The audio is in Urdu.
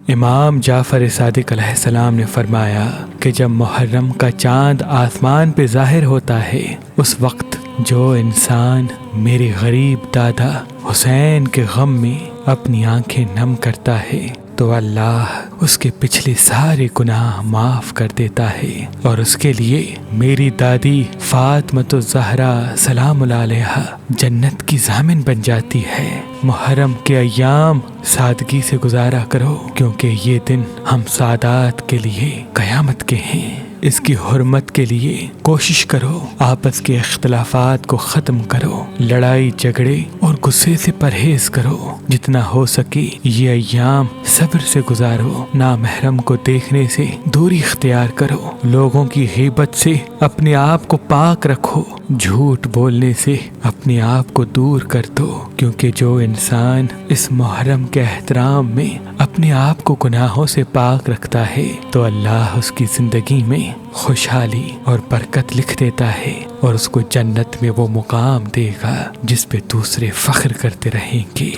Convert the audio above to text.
امام جعفر صادق علیہ السلام نے فرمایا کہ جب محرم کا چاند آسمان پہ ظاہر ہوتا ہے اس وقت جو انسان میرے غریب دادا حسین کے غم میں اپنی آنکھیں نم کرتا ہے تو اللہ اس کے پچھلے سارے گناہ معاف کر دیتا ہے اور اس کے لیے میری دادی فاطمۃ الزہرا سلام اللہ علیہا جنت کی ضامن بن جاتی ہے۔ محرم کے ایام سادگی سے گزارا کرو کیونکہ یہ دن ہم سادات کے لیے قیامت کے ہیں۔ اس کی حرمت کے لیے کوشش کرو، آپس کے اختلافات کو ختم کرو، لڑائی جھگڑے اور غصے سے پرہیز کرو، جتنا ہو سکے یہ ایام صبر سے گزارو، نامحرم کو دیکھنے سے دوری اختیار کرو، لوگوں کی غیبت سے اپنے آپ کو پاک رکھو، جھوٹ بولنے سے اپنے آپ کو دور کر دو، کیونکہ جو انسان اس محرم کے احترام میں اپنے آپ کو گناہوں سے پاک رکھتا ہے تو اللہ اس کی زندگی میں خوشحالی اور برکت لکھ دیتا ہے اور اس کو جنت میں وہ مقام دے گا جس پہ دوسرے فخر کرتے رہیں گے۔